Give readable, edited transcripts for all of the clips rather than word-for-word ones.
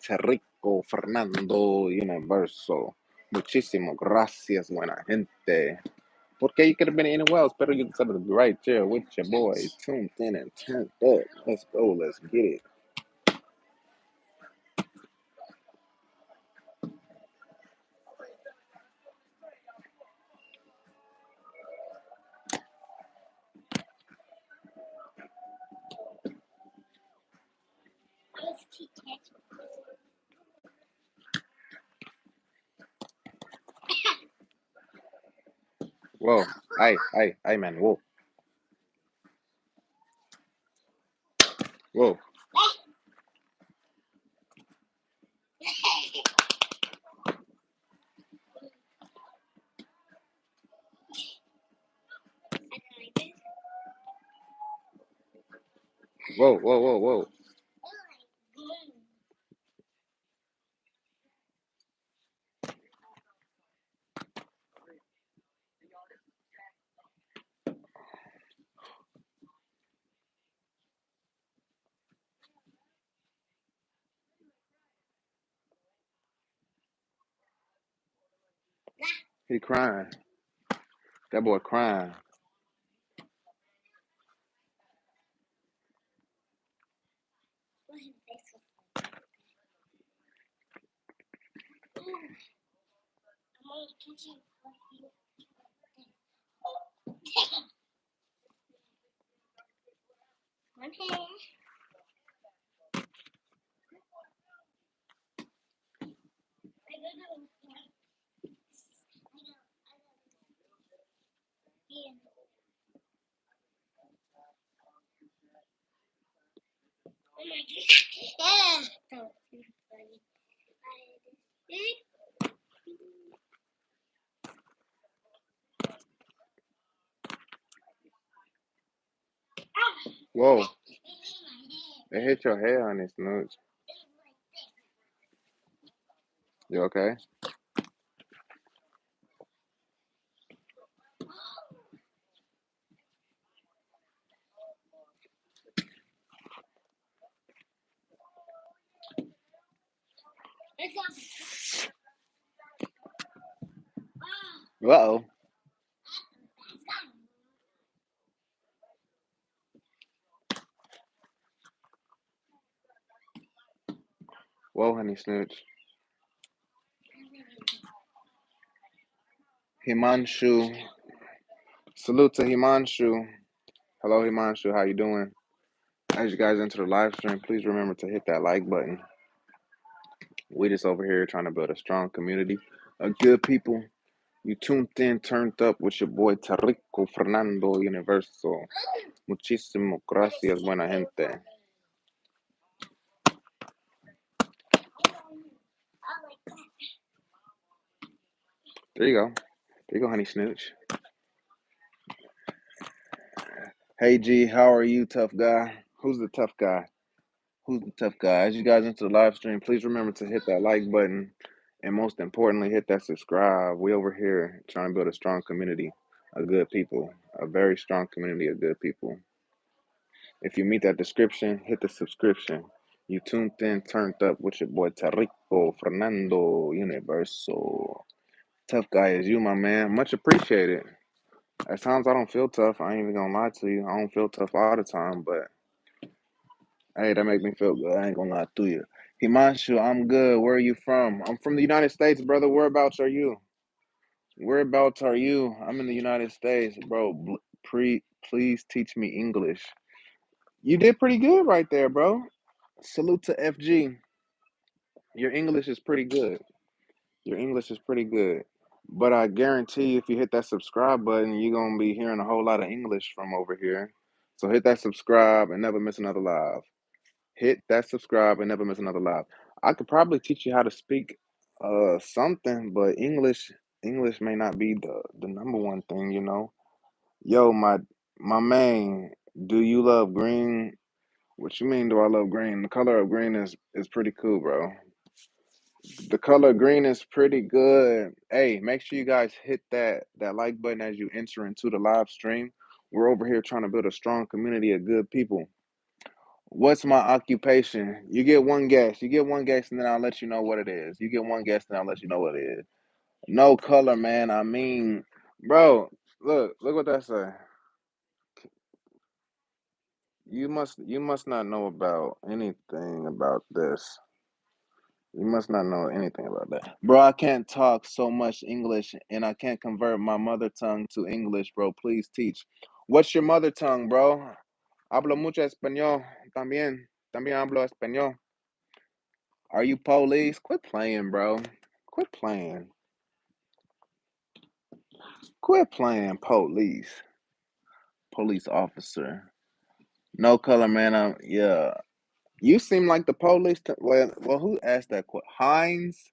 Terrico Fernando Universo. Muchísimas gracias, buena gente. Porque you could have been anywhere else, pero you decided to be right here with your boys, tuned in and turned up. Let's go, let's get it. Whoa, ay, man, whoa, whoa. Whoa, whoa, whoa, whoa. He crying. That boy crying. Whoa, it hit your head on this nuts. You okay? Uh-oh. Whoa, honey snooch. Himanshu. Salute to Himanshu. Hello, Himanshu. How you doing? As you guys enter the live stream, please remember to hit that like button. We just over here trying to build a strong community of good people. You tuned in, turned up with your boy Terrico Fernando Universo. Muchísimo gracias, buena gente. There you go. There you go, honey snooch. Hey G, how are you, tough guy? Who's the tough guy? Who's the tough guy? As you guys enter the live stream, please remember to hit that like button. And most importantly, hit that subscribe. We over here trying to build a strong community of good people. A very strong community of good people. If you meet that description, hit the subscription. You tuned in, turned up with your boy Terrico Fernando Universo. Tough guy is you, my man. Much appreciated. At times I don't feel tough. I ain't even gonna lie to you. I don't feel tough all the time, but hey, that make me feel good. I ain't gonna lie to you. Himanshu, I'm good. Where are you from? I'm from the United States, brother. Whereabouts are you? Whereabouts are you? I'm in the United States, bro. Please teach me English. You did pretty good right there, bro. Salute to FG. Your English is pretty good. Your English is pretty good. But I guarantee if you hit that subscribe button, you're gonna be hearing a whole lot of English from over here. So hit that subscribe and never miss another live. Hit that subscribe and never miss another live. I could probably teach you how to speak something, but English may not be the number one thing, you know. Yo, my man, do you love green? What you mean do I love green? The color of green is pretty cool, bro. The color green is pretty good. Hey, make sure you guys hit that like button as you enter into the live stream. We're over here trying to build a strong community of good people. What's my occupation? You get one guess. You get one guess, and then I'll let you know what it is. You get one guess, and I'll let you know what it is. No color, man. I mean, bro, look what that say. You must not know about anything about this. You must not know anything about that. Bro, I can't talk so much English and I can't convert my mother tongue to English, bro. Please teach. What's your mother tongue, bro? Hablo mucho español. También. También hablo español. Are you police? Quit playing, bro. Quit playing. Quit playing, police. Police officer. No color, man. Yeah. You seem like the police. Well, who asked that question? Heinz?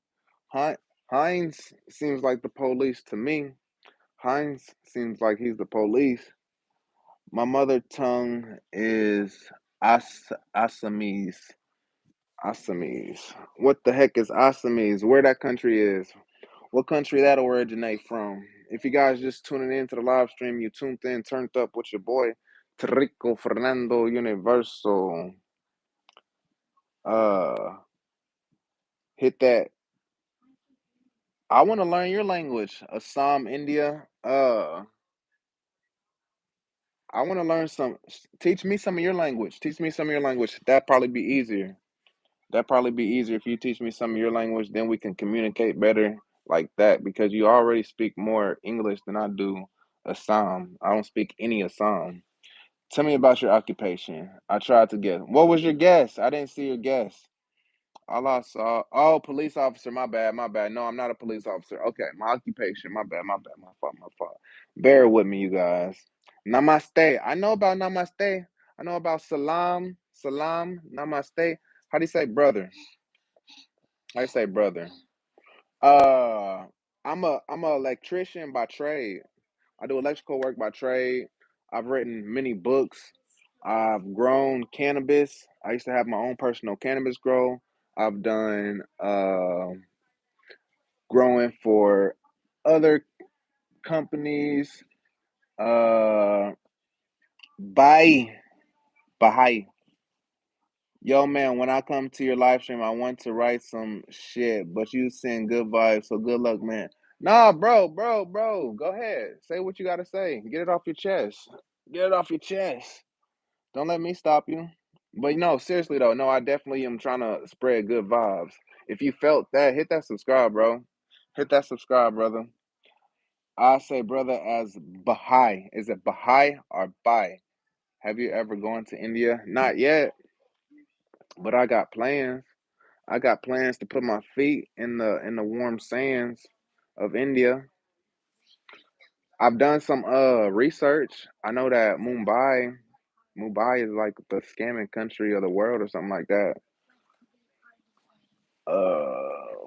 Hein- Heinz seems like the police to me. Heinz seems like he's the police. My mother tongue is Assamese. Assamese. What the heck is Assamese? Where that country is? What country that originate from? If you guys just tuning in to the live stream, you tuned in, turned up with your boy Terrico Fernando Universal. Uh, hit that. I want to learn your language. Assam, India. I want to learn some. Teach me some of your language. Teach me some of your language. That'd probably be easier. That'd probably be easier if you teach me some of your language. Then we can communicate better like that because you already speak more English than I do Assam. I don't speak any Assam. Tell me about your occupation. I tried to guess. What was your guess? I didn't see your guess. All I saw. Oh, police officer. My bad. My bad. No, I'm not a police officer. Okay, my occupation. My bad. My bad. My fault. My fault. Bear with me, you guys. Namaste. I know about namaste. I know about salam. Salam. Namaste. How do you say brother? How do you say brother? Uh, I'm a electrician by trade. I do electrical work by trade. I've written many books. I've grown cannabis. I used to have my own personal cannabis grow. I've done growing for other companies. Uh, bye, bye. Yo, man, when I come to your live stream, I want to write some shit, but you send good vibes, so good luck, man. Nah, bro. Go ahead. Say what you got to say. Get it off your chest. Get it off your chest. Don't let me stop you. But no, seriously though, no, I definitely am trying to spread good vibes. If you felt that, hit that subscribe, bro. Hit that subscribe, brother. I say brother as Baha'i. Is it Baha'i or Bai? Have you ever gone to India? Not yet, but I got plans. I got plans to put my feet in the warm sands of India. I've done some research. I know that Mumbai is like the scamming country of the world or something like that.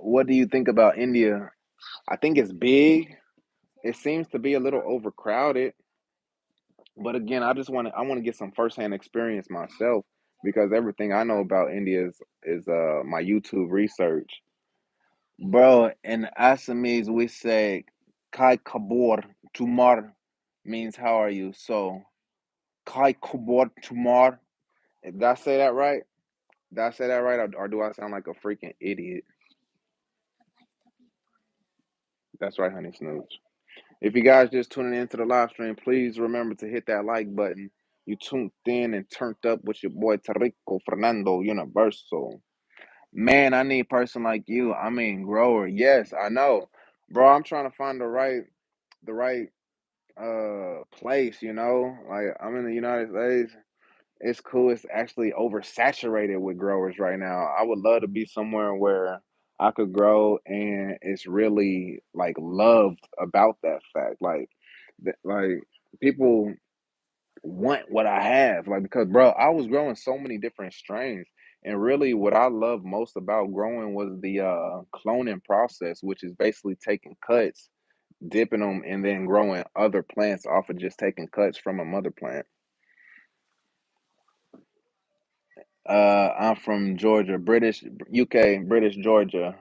What do you think about India? I think it's big. It seems to be a little overcrowded, but again, I want to get some firsthand experience myself because everything I know about India is my YouTube research. Bro, in Assamese we say Kai Kabor Tumar means how are you? So Kai Kabor Tumar. Did I say that right? Did I say that right? Or do I sound like a freaking idiot? That's right, honey snooch. If you guys just tuning into the live stream, please remember to hit that like button. You tuned in and turned up with your boy Terrico Fernando Universal. Man, I need a person like you. I mean, grower. Yes, I know, bro. I'm trying to find the right place. You know, like I'm in the United States. It's cool. It's actually oversaturated with growers right now. I would love to be somewhere where I could grow and it's really like loved about that fact. Like people want what I have. Like because bro, I was growing so many different strains. And really what I love most about growing was the cloning process, which is basically taking cuts, dipping them, and then growing other plants off of just taking cuts from a mother plant. I'm from Georgia, British, UK, British Georgia.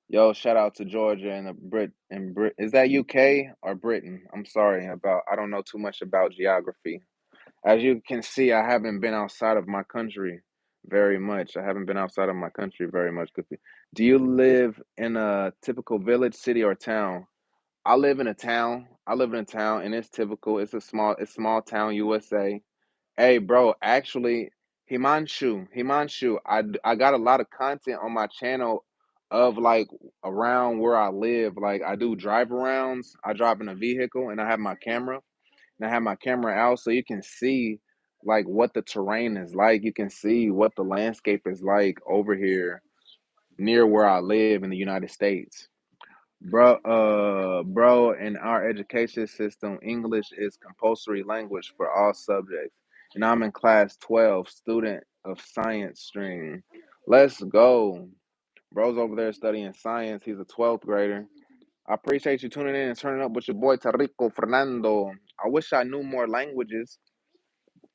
Yo, shout out to Georgia and the Brit and Brit. Is that UK or Britain? I'm sorry about. I don't know too much about geography. As you can see, I haven't been outside of my country. very much. I haven't been outside of my country very much. Do you live in a typical village, city, or town? I live in a town. I live in a town, and it's typical. It's small town, USA. Hey, bro, actually, Himanshu, I got a lot of content on my channel of like around where I live. Like I do drive arounds. I drive in a vehicle, and I have my camera, and I have my camera out so you can see like what the terrain is like. You can see what the landscape is like over here near where I live in the United States. Bro, in our education system, English is compulsory language for all subjects. And I'm in class 12, student of science stream. Let's go. Bro's over there studying science. He's a 12th grader. I appreciate you tuning in and turning up with your boy Terrico Fernando. I wish I knew more languages.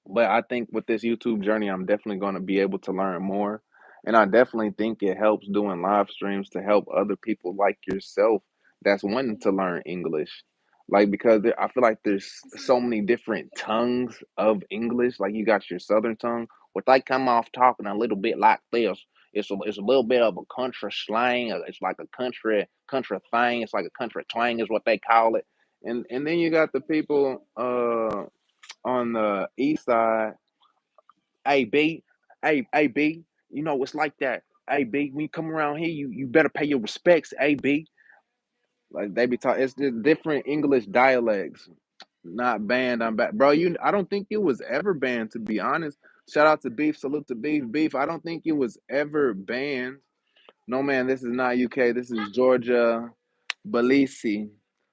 But I think with this YouTube journey, I'm definitely going to be able to learn more. And I definitely think it helps doing live streams to help other people like yourself that's wanting to learn English. Like, because I feel like there's so many different tongues of English. Like, you got your Southern tongue, but they come off talking a little bit like this. It's a little bit of a country slang. It's like a country thing. It's like a country twang is what they call it. And then you got the people on the east side, hey B, hey B, you know it's like that. Hey B, when you come around here, you better pay your respects, hey B. Like they be talking, it's just different English dialects. Not banned. I'm back, bro. I don't think it was ever banned. To be honest, shout out to Beef. Salute to Beef. Beef. I don't think it was ever banned. No man, this is not UK. This is Georgia, Belize,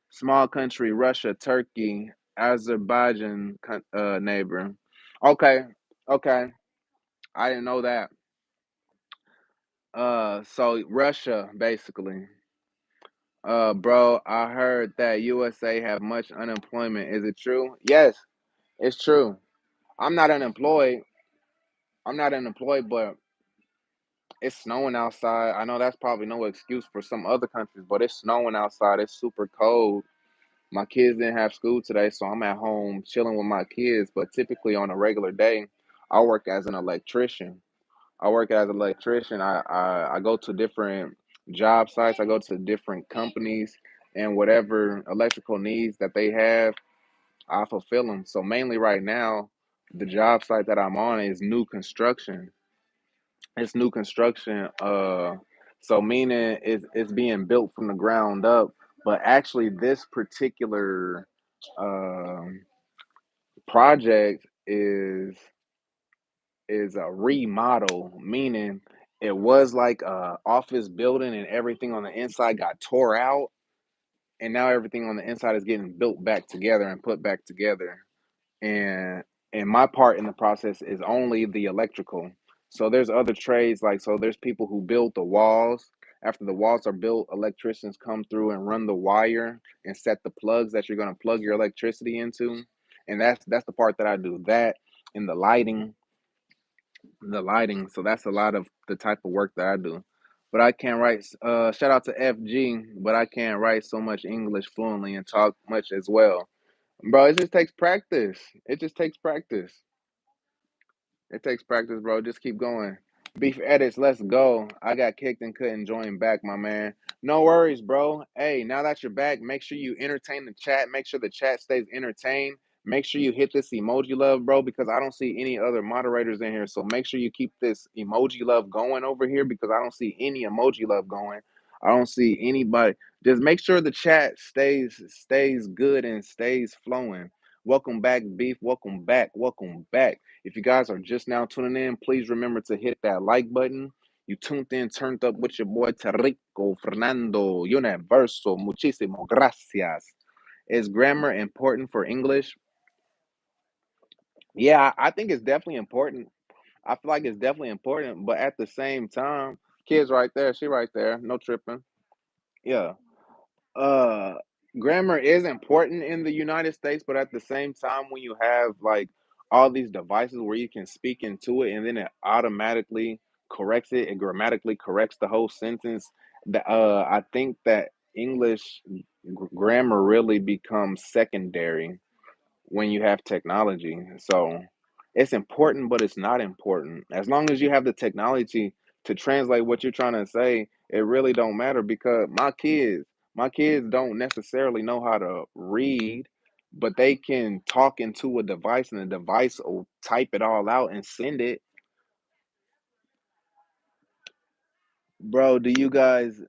small country, Russia, Turkey, Azerbaijan, neighbor. Okay, okay. I didn't know that. So Russia, basically. Bro, I heard that USA have much unemployment. Is it true? Yes, it's true. I'm not unemployed. I'm not unemployed, but it's snowing outside. I know that's probably no excuse for some other countries, but it's snowing outside. It's super cold. My kids didn't have school today, so I'm at home chilling with my kids. But typically on a regular day, I work as an electrician. I work as an electrician. I go to different job sites. I go to different companies, and whatever electrical needs that they have, I fulfill them. So mainly right now, the job site that I'm on is new construction. It's new construction. So meaning it's being built from the ground up. But actually, this particular um project is a remodel, meaning it was like a office building and everything on the inside got tore out, and now everything on the inside is getting built back together and put back together. And my part in the process is only the electrical. So there's other trades, like, so there's people who build the walls. After the walls are built, electricians come through and run the wire and set the plugs that you're going to plug your electricity into. And that's the part that I do. That and the lighting. So that's a lot of the type of work that I do. But I can't write. Shout out to FG, but I can't write so much English fluently and talk much as well, bro. It just takes practice. It just takes practice. It takes practice, bro. Just keep going. Beef edits, let's go. I got kicked and couldn't join back, my man. No worries, bro. Hey, now that you're back, make sure you entertain the chat. Make sure the chat stays entertained. Make sure you hit this emoji love, bro, because I don't see any other moderators in here. So make sure you keep this emoji love going over here because I don't see any emoji love going. I don't see anybody. Just make sure the chat stays good and stays flowing. Welcome back, Beef. Welcome back. Welcome back. If you guys are just now tuning in, please remember to hit that like button. You tuned in, turned up with your boy Terrico Fernando Universo. Muchísimo gracias. Is grammar important for English? Yeah, I think it's definitely important. I feel like it's definitely important, but at the same time, kids right there, she right there, no tripping. Yeah. uh Grammar is important in the United States, but at the same time, when you have like all these devices where you can speak into it and then it automatically corrects it, it grammatically corrects the whole sentence. I think that English grammar really becomes secondary when you have technology. So It's important, but it's not important. As long as you have the technology to translate what you're trying to say, it really don't matter because my kids don't necessarily know how to read, but they can talk into a device and the device will type it all out and send it. Bro, do you guys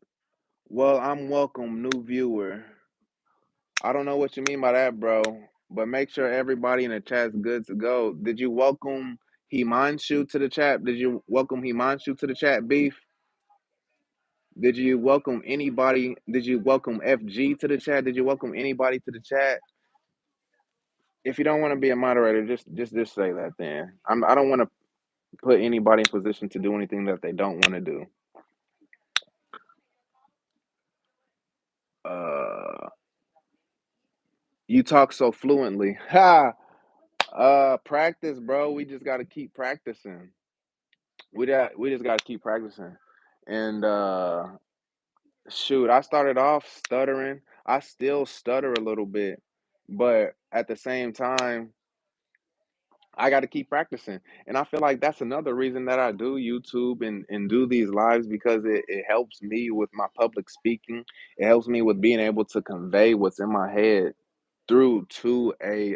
well, I'm welcome, new viewer. I don't know what you mean by that, bro, but make sure everybody in the chat's good to go. Did you welcome Himanshu to the chat? Did you welcome Himanshu to the chat, Beef? Did you welcome anybody? Did you welcome FG to the chat? Did you welcome anybody to the chat? If you don't want to be a moderator, just say that then. I don't want to put anybody in position to do anything that they don't want to do. Uh, you talk so fluently. Ha! Practice, bro. We just got to keep practicing. We just got to keep practicing. And shoot, I started off stuttering. I still stutter a little bit, but at the same time, I got to keep practicing. And I feel like that's another reason that I do YouTube and do these lives because it helps me with my public speaking. It helps me with being able to convey what's in my head through to a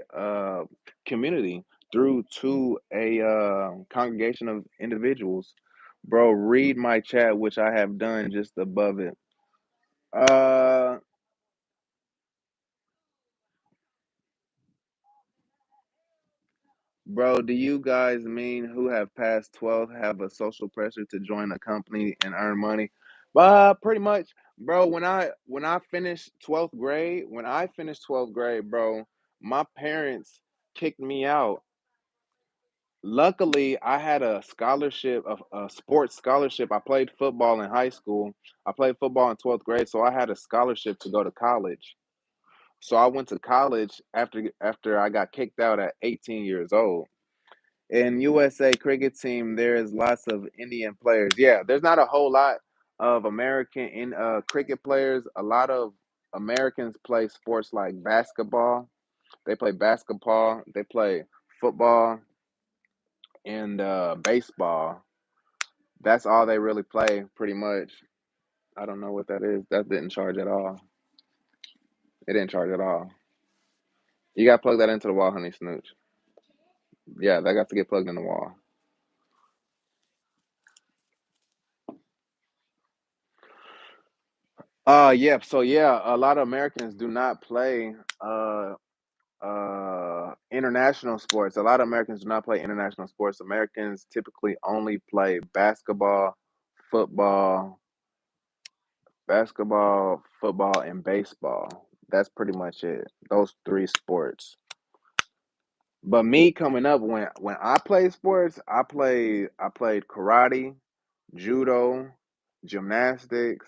community, through to a congregation of individuals. Bro, read my chat, which I have done just above it. Uh, Bro, do you guys mean who have passed 12 have a social pressure to join a company and earn money? Pretty much, bro, when I finished 12th grade, bro, my parents kicked me out. Luckily, I had a scholarship, a sports scholarship. I played football in high school. I played football in 12th grade, so I had a scholarship to go to college. So I went to college after I got kicked out at 18 years old. In USA cricket team, there is lots of Indian players. Yeah, there's not a whole lot of American in cricket players. A lot of Americans play sports like basketball. They play basketball. They play football and baseball. That's all they really play, pretty much. I don't know what that is. That didn't charge at all. It didn't charge at all. You got to plug that into the wall, honey snooch. Yeah, that got to get plugged in the wall. Yeah. So yeah, a lot of Americans do not play international sports. A lot of Americans do not play international sports. Americans typically only play football, football, and baseball. That's pretty much it. Those three sports. But me coming up when I played sports, I played karate, judo, gymnastics.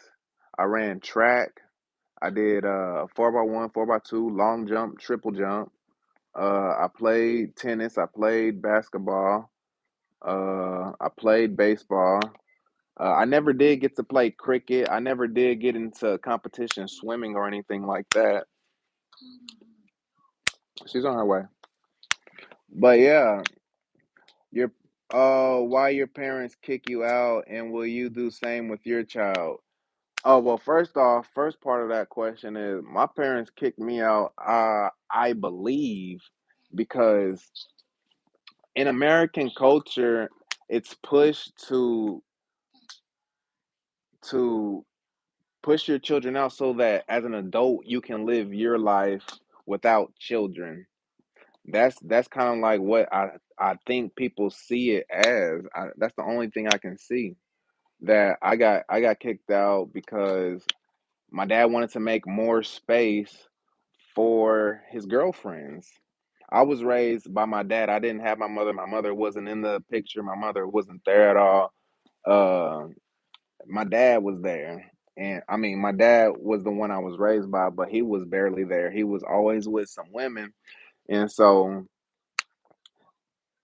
I ran track. I did 4x1, 4x2, long jump, triple jump. I played tennis. I played basketball. I played baseball. I never did get to play cricket. I never did get into competition swimming or anything like that. She's on her way. But yeah, your why your parents kick you out, and will you do same with your child? Oh well, first off, first part of that question is my parents kicked me out. I believe because in American culture, it's pushed to push your children out so that as an adult you can live your life without children. That's kind of like what I think people see it as. That's the only thing I can see that I got kicked out because my dad wanted to make more space for his girlfriends. I was raised by my dad. I didn't have my mother. My mother wasn't in the picture. My mother wasn't there at all. Uh, my dad was there. And I mean, my dad was the one I was raised by, but he was barely there. He was always with some women. And so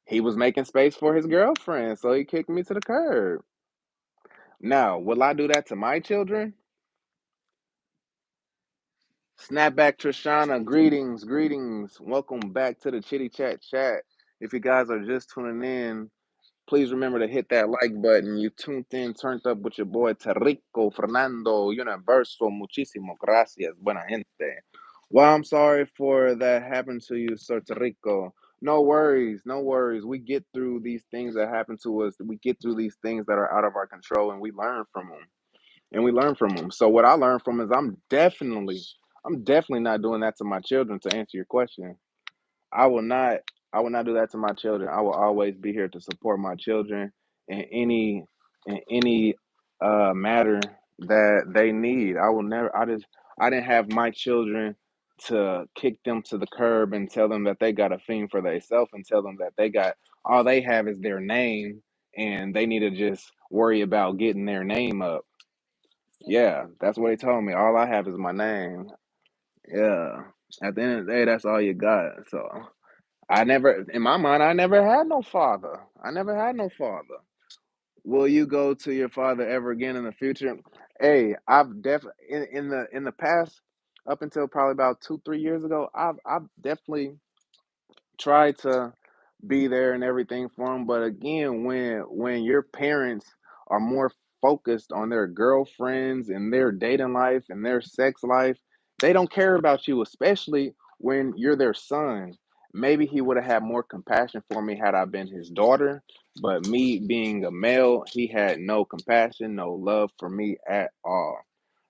he was making space for his girlfriend. So he kicked me to the curb. Now, will I do that to my children? Snapback Trishana, greetings, greetings. Welcome back to the Chitty Chat Chat. If you guys are just tuning in, please remember to hit that like button. You tuned in, turned up with your boy Terrico Fernando Universo. Muchísimo gracias, buena gente. Well, I'm sorry for that happened to you, Sir Terrico. No worries, no worries. We get through these things that happen to us. We get through these things that are out of our control, and we learn from them. And we learn from them. So what I learned from is I'm definitely not doing that to my children. To answer your question, I will not I will not do that to my children. I will always be here to support my children in any matter that they need. I will never I didn't have my children to kick them to the curb and tell them that they got a fiend for themselves and tell them that they got all they have is their name and they need to just worry about getting their name up. Yeah, that's what they told me. All I have is my name. Yeah. At the end of the day, that's all you got. So I never, in my mind, I never had no father. I never had no father. Will you go to your father ever again in the future? Hey, I've definitely in the past, up until probably about 2 3 years ago, I've definitely try to be there and everything for them. But again, when your parents are more focused on their girlfriends and their dating life and their sex life, they don't care about you, especially when you're their son. Maybe he would have had more compassion for me had I been his daughter, but me being a male, he had no compassion, no love for me at all.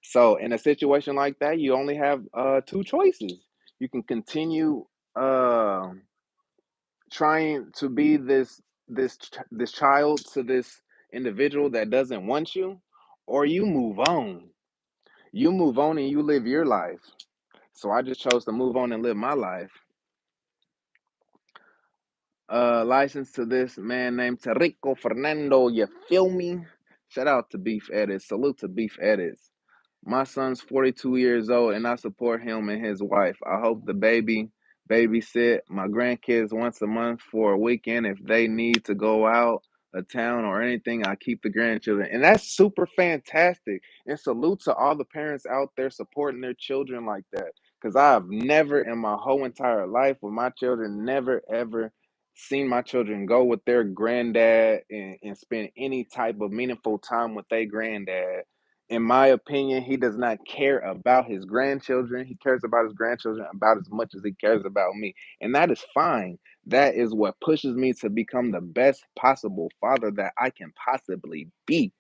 So in a situation like that, you only have two choices. You can continue uh trying to be this child to this individual that doesn't want you, or you move on and you live your life. So I just chose to move on and live my life. License to this man named Terrico Fernando, you feel me? Shout out to Beef Edits, salute to Beef Edits. My son's 42 years old and I support him and his wife. I hope the baby babysit my grandkids once a month for a weekend. If they need to go out of town or anything, I keep the grandchildren. And that's super fantastic. And salute to all the parents out there supporting their children like that. Because I've never in my whole entire life with my children, never ever seen my children go with their granddad and spend any type of meaningful time with their granddad. In my opinion, he does not care about his grandchildren. He cares about his grandchildren about as much as he cares about me. And that is fine. That is what pushes me to become the best possible father that I can possibly be.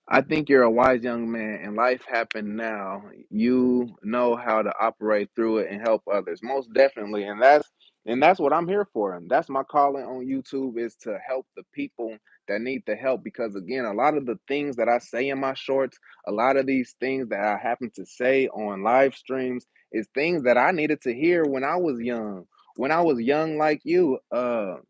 I think you're a wise young man and life happened now. You know how to operate through it and help others. Most definitely. And that's what I'm here for. And that's my calling on YouTube is to help the people that need the help because again, a lot of the things that I say in my shorts, a lot of these things that I happen to say on live streams is things that I needed to hear when I was young. When I was young like you, dang,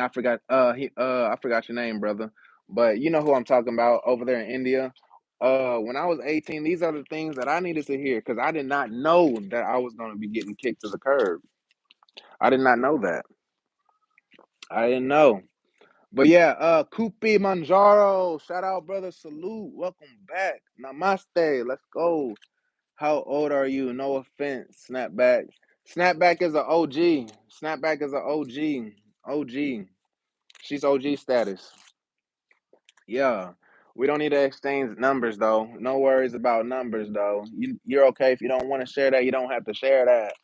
I forgot your name, brother. But you know who I'm talking about over there in India. When I was 18, these are the things that I needed to hear because I did not know that I was going to be getting kicked to the curb. I did not know that. I didn't know. But yeah, Kupi Manjaro, shout out, brother. Salute. Welcome back. Namaste. Let's go. How old are you? No offense. Snapback. Snapback is an OG. Snapback is an OG. OG. She's OG status. Yeah. We don't need to exchange numbers though. No worries about numbers though. You're okay if you don't want to share that. You don't have to share that.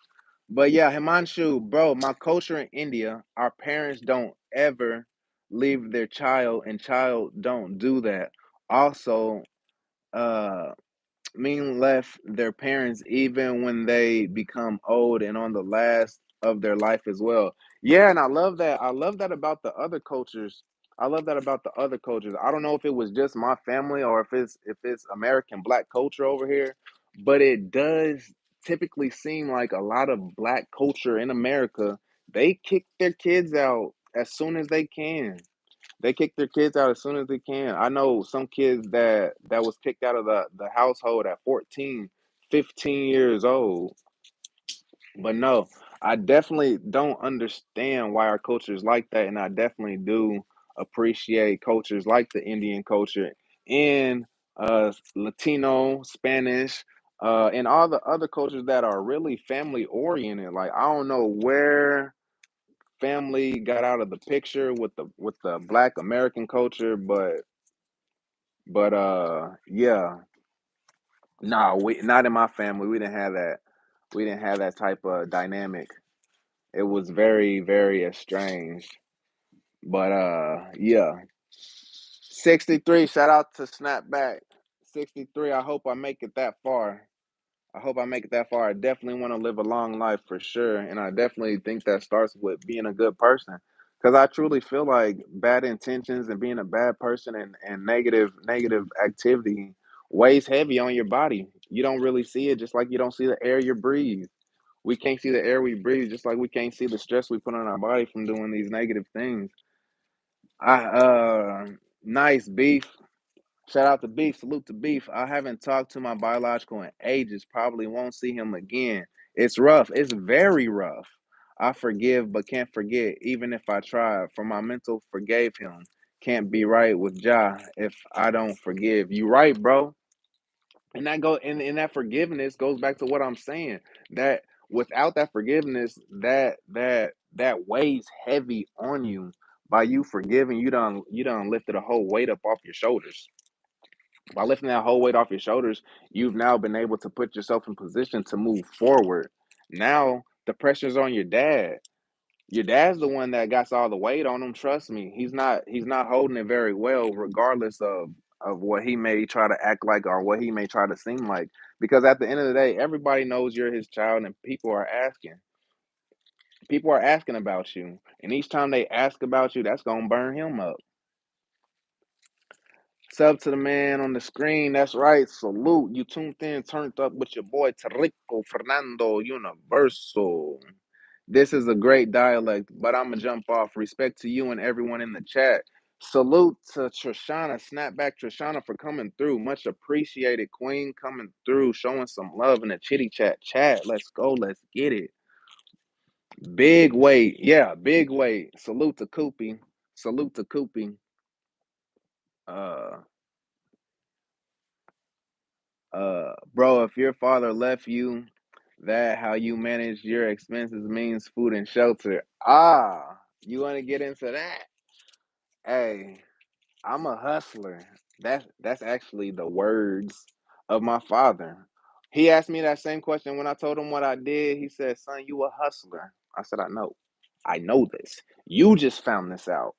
But yeah, Himanshu, bro, my culture in India, our parents don't ever leave their child, and child don't do that. Also, uh, mean left their parents even when they become old and on the last of their life as well. Yeah, and I love that. I love that about the other cultures. I love that about the other cultures. I don't know if it was just my family or if it's American black culture over here, but it does typically seem like a lot of black culture in America, they kick their kids out as soon as they can. They kick their kids out as soon as they can. I know some kids that was kicked out of the household at 14, 15 years old. But no, I definitely don't understand why our culture is like that, and I definitely do appreciate cultures like the Indian culture and Latino, Spanish, and all the other cultures that are really family oriented. Like I don't know where. family got out of the picture with the Black American culture, but yeah, no, we not in my family. We didn't have that. We didn't have that type of dynamic. It was very, very estranged. But yeah. 63, shout out to Snapback. 63, I hope I make it that far. I hope I make it that far. I definitely want to live a long life for sure. And I definitely think that starts with being a good person. Because I truly feel like bad intentions and being a bad person and negative activity weighs heavy on your body. You don't really see it, just like you don't see the air you breathe. We can't see the air we breathe, just like we can't see the stress we put on our body from doing these negative things. Nice beef. Shout out to Beef. Salute to Beef. I haven't talked to my biological in ages. Probably won't see him again. It's rough. It's very rough. I forgive but can't forget, even if I try. For my mental forgave him. Can't be right with Jah if I don't forgive. You right, bro. And that forgiveness goes back to what I'm saying. That without that forgiveness, that weighs heavy on you. By you forgiving, you done lifted a whole weight up off your shoulders. By lifting that whole weight off your shoulders, you've now been able to put yourself in position to move forward. Now the pressure's on your dad. Your dad's the one that got all the weight on him. Trust me, he's not holding it very well, regardless of what he may try to act like or what he may try to seem like. Because at the end of the day, everybody knows you're his child, and people are asking about you, and each time they ask about you, that's gonna burn him up. Sub to the man on the screen. That's right. Salute. You tuned in, turned up with your boy Terrico Fernando Universal. This is a great dialect, but I'm gonna jump off. Respect to you and everyone in the chat. Salute to Trishana, Snapback Trishana for coming through. Much appreciated, Queen, coming through, showing some love in the chitty chat. Chat, let's go, let's get it. Big weight, yeah, big weight. Salute to Koopy. Salute to Koopy. Uh, bro, if your father left you, that how you manage your expenses means food and shelter. Ah, you want to get into that? Hey, I'm a hustler. That's actually the words of my father. He asked me that same question when I told him what I did. He said, "Son, you a hustler." I said, "I know. I know this. You just found this out."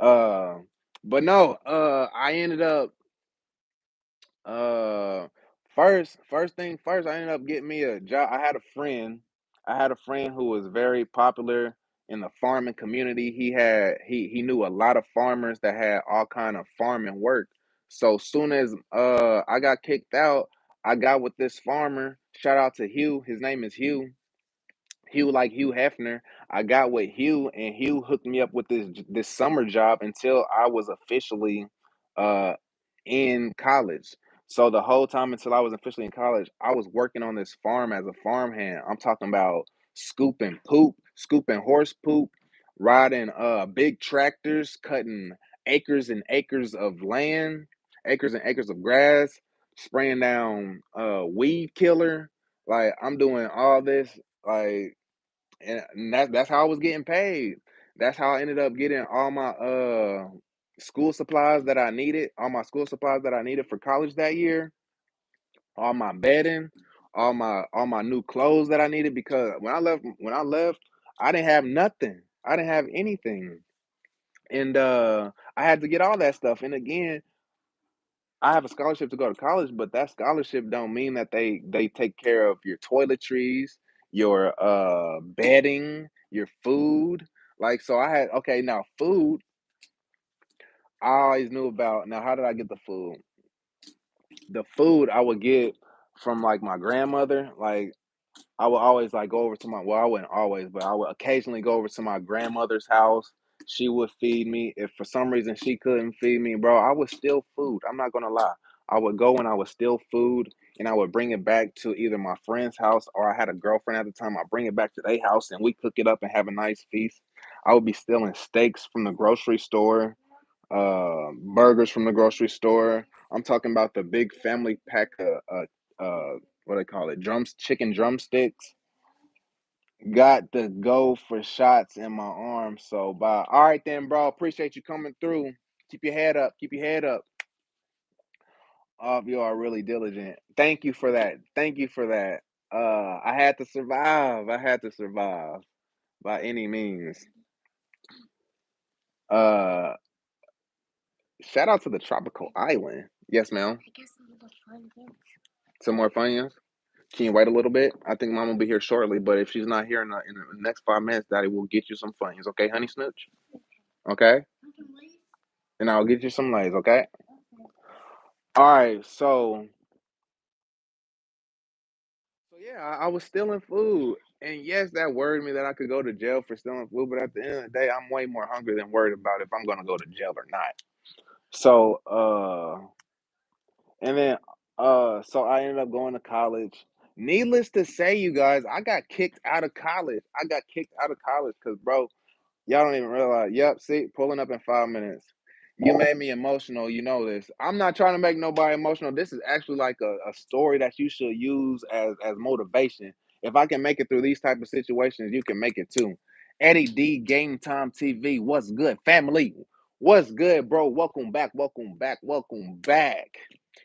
Uh, but no, I ended up Uh, first thing first, I ended up getting me a job. I had a friend. I had a friend who was very popular in the farming community. He knew a lot of farmers that had all kind of farming work. So soon as I got kicked out, I got with this farmer. Shout out to Hugh. His name is Hugh. Hugh like Hugh Hefner. I got with Hugh, and Hugh hooked me up with this summer job until I was officially uh in college. So the whole time until I was officially in college, I was working on this farm as a farmhand. I'm talking about scooping poop, scooping horse poop, riding big tractors, cutting acres and acres of land, acres and acres of grass, spraying down weed killer. Like I'm doing all this like and that's how I was getting paid. That's how I ended up getting all my school supplies that I needed, all my school supplies that I needed for college that year, all my bedding, all my new clothes that I needed because when I left, I didn't have nothing. I didn't have anything. And I had to get all that stuff. And again, I have a scholarship to go to college, but that scholarship don't mean that they take care of your toiletries, your bedding, your food. Like so I had okay, now food, I always knew about. Now how did I get the food? The food I would get from like my grandmother. Like I would always like go over to my well, I wouldn't always, but I would occasionally go over to my grandmother's house. She would feed me. If for some reason she couldn't feed me, bro, I would steal food. I'm not gonna lie. I would go and I would steal food and I would bring it back to either my friend's house or I had a girlfriend at the time. I bring it back to their house and we cook it up and have a nice feast. I would be stealing steaks from the grocery store, burgers from the grocery store. I'm talking about the big family pack of what do they call it? Chicken drumsticks. Got to go for shots in my arm. So bye. All right then, bro. Appreciate you coming through. Keep your head up. Keep your head up. You are really diligent. Thank you for that. Thank you for that. I had to survive. I had to survive by any means. Uh, Shout out to the tropical island. Yes, ma'am. Some more Funyuns. Can you wait a little bit? I think mom will be here shortly, but if she's not here in the next 5 minutes, daddy will get you some Funyuns. Okay, honey snooch? Okay? And I'll get you some Lays, okay? All right, so yeah, I was stealing food. And yes, that worried me that I could go to jail for stealing food, but at the end of the day, I'm way more hungry than worried about if I'm gonna go to jail or not. So and then so I ended up going to college. Needless to say, you guys, I got kicked out of college. I got kicked out of college because bro, y'all don't even realize. Yep, see, pulling up in 5 minutes. You made me emotional. You know this. I'm not trying to make nobody emotional. This is actually like a story that you should use as motivation. If I can make it through these type of situations, you can make it too. Eddie D, Game Time TV. What's good, family? What's good, bro? Welcome back. Welcome back. Welcome back.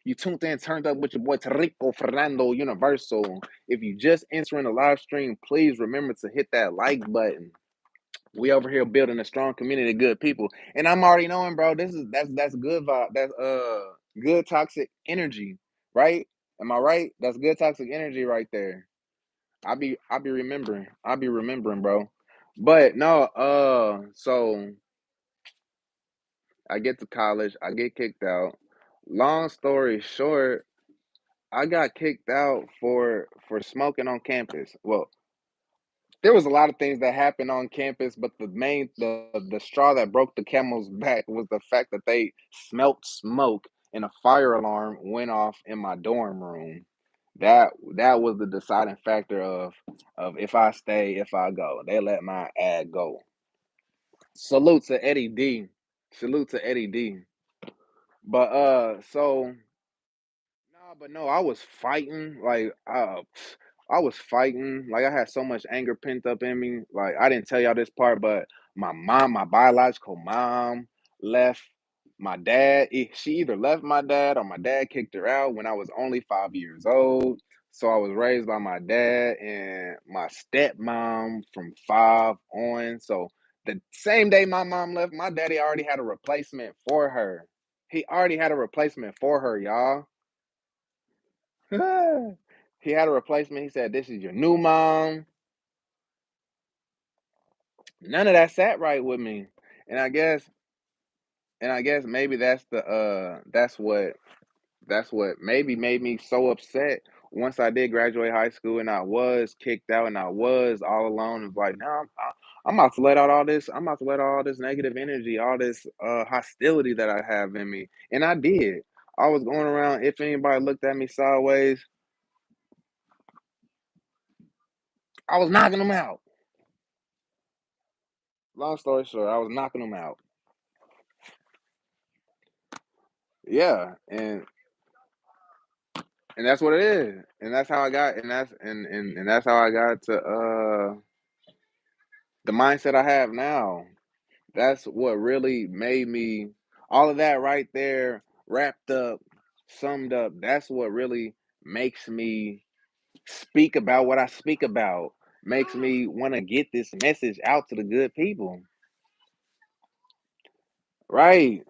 You tuned in, turned up with your boy Terrico Fernando Universal. If you just entering the live stream, please remember to hit that like button. We over here building a strong community of good people. And I'm already knowing, bro, that's good vibe. That's good toxic energy, right? Am I right? That's good toxic energy right there. I'll be remembering. I'll be remembering, bro. But no, so I get to college, I get kicked out. Long story short, I got kicked out for smoking on campus. Well, there was a lot of things that happened on campus, but the straw that broke the camel's back was the fact that they smelt smoke and a fire alarm went off in my dorm room. That was the deciding factor of if I stay, if I go. They let my ad go. Salute to Eddie D. Salute to Eddie D. But no, I was fighting. I was fighting. Like I had so much anger pent up in me. Like I didn't tell y'all this part, but my mom, my biological mom, left my dad. She either left my dad or my dad kicked her out when I was only 5 years old. So I was raised by my dad and my stepmom from 5 on. So the same day my mom left, my daddy already had a replacement for her. He already had a replacement for her, y'all. He had a replacement. He said, "This is your new mom." None of that sat right with me, and I guess maybe that's what maybe made me so upset once I did graduate high school and I was kicked out and I was all alone. And like, now I'm about to let out all this. I'm about to let out all this negative energy, all this hostility that I have in me, and I did. I was going around. If anybody looked at me sideways, I was knocking them out. Long story short, I was knocking them out. Yeah, and that's what it is, and that's how I got, and that's how I got to the mindset I have now. That's what really made me all of that right there, wrapped up, summed up. That's what really makes me speak about what I speak about. Makes me want to get this message out to the good people. Right.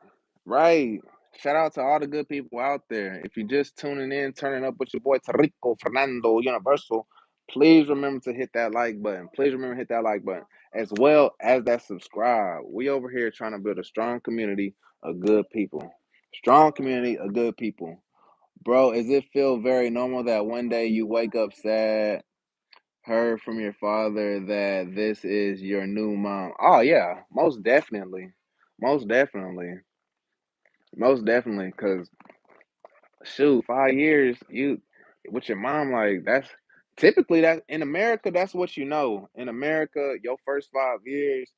Right. Shout out to all the good people out there. If you're just tuning in, turning up with your boy Terrico Fernando Universal, please remember to hit that like button. Please remember to hit that like button as well as that subscribe. We over here trying to build a strong community of good people. Strong community of good people. Bro, does it feel very normal that one day you wake up sad, heard from your father that this is your new mom? Oh yeah, most definitely. Most definitely. Most definitely, cause shoot, 5 years you with your mom, like that's typically that in America, that's what you know. In America, your first 5 years,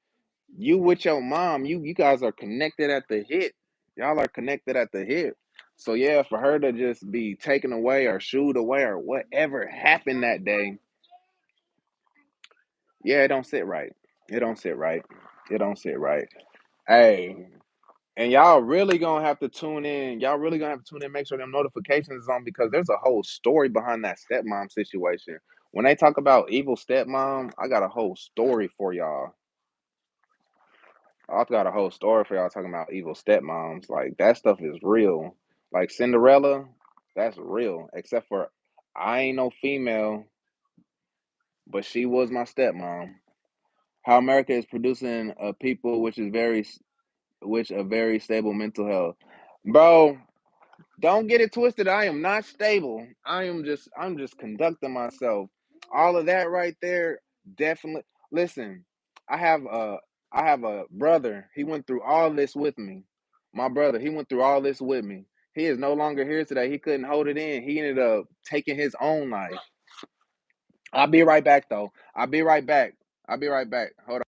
you with your mom, you guys are connected at the hip. Y'all are connected at the hip. So yeah, for her to just be taken away or shooed away or whatever happened that day, Yeah, it don't sit right. It don't sit right. It don't sit right. Hey, and y'all really gonna have to tune in. Y'all really gonna have to tune in. Make sure them notifications is on because there's a whole story behind that stepmom situation. When they talk about evil stepmom, I got a whole story for y'all. I've got a whole story for y'all talking about evil stepmoms. Like that stuff is real. Like Cinderella, that's real. Except for I ain't no female, but she was my stepmom. How America is producing a people which a very stable mental health. Bro, don't get it twisted. I am not stable. I'm just conducting myself. All of that right there, definitely. Listen, I have a I have a brother. He went through all this with me. My brother, he went through all this with me. He is no longer here today. He couldn't hold it in. He ended up taking his own life. I'll be right back though. I'll be right back. I'll be right back. Hold on.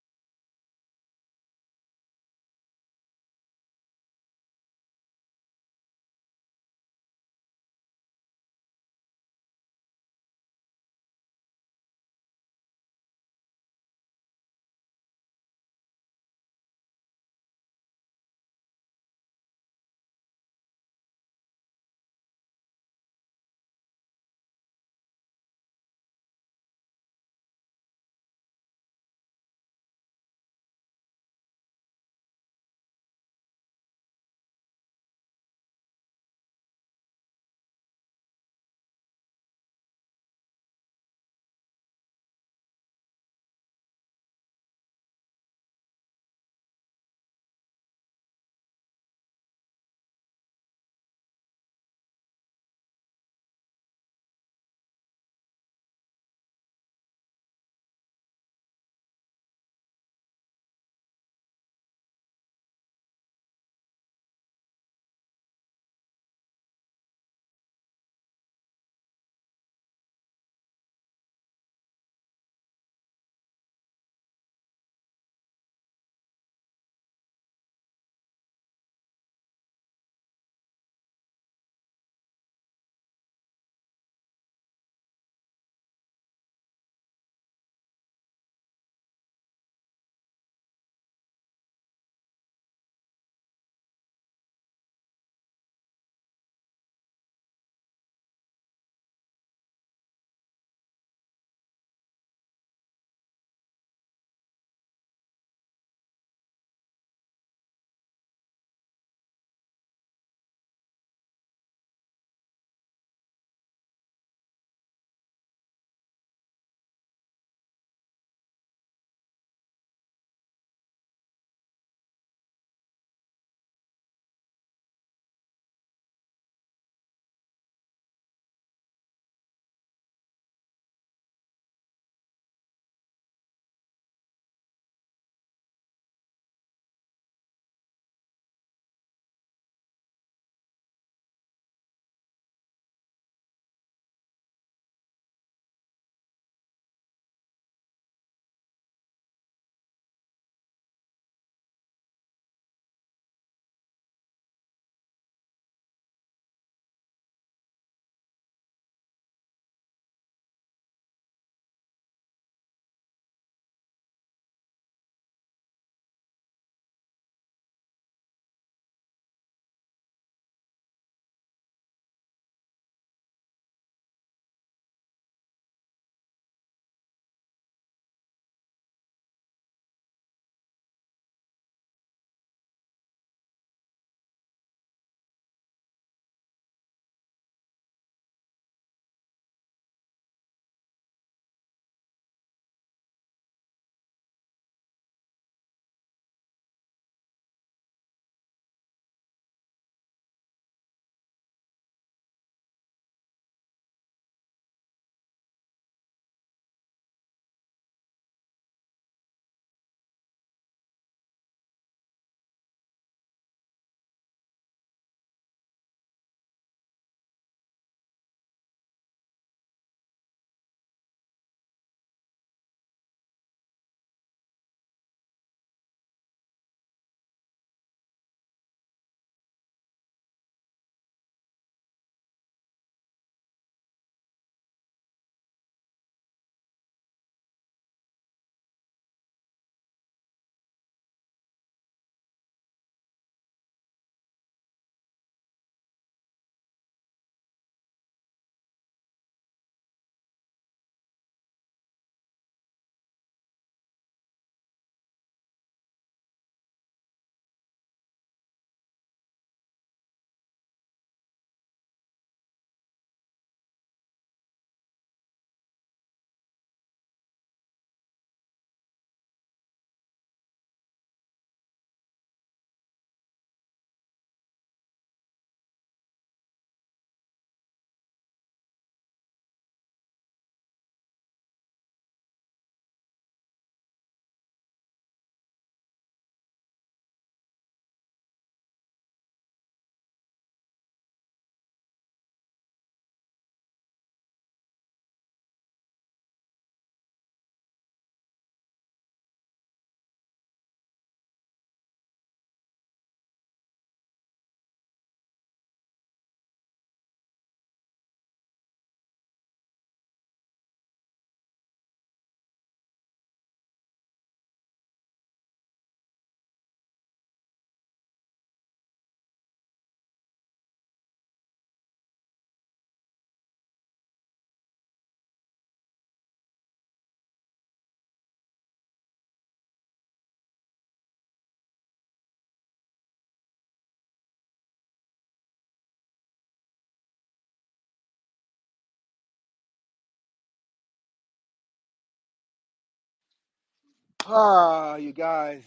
You guys,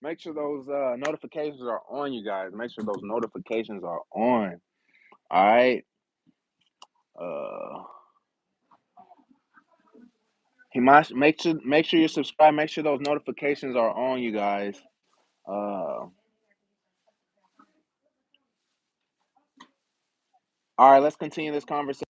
make sure those notifications are on, you guys. Make sure those notifications are on. All right. Uh he must make sure you're subscribed. Make sure those notifications are on, you guys. All right, let's continue this conversation.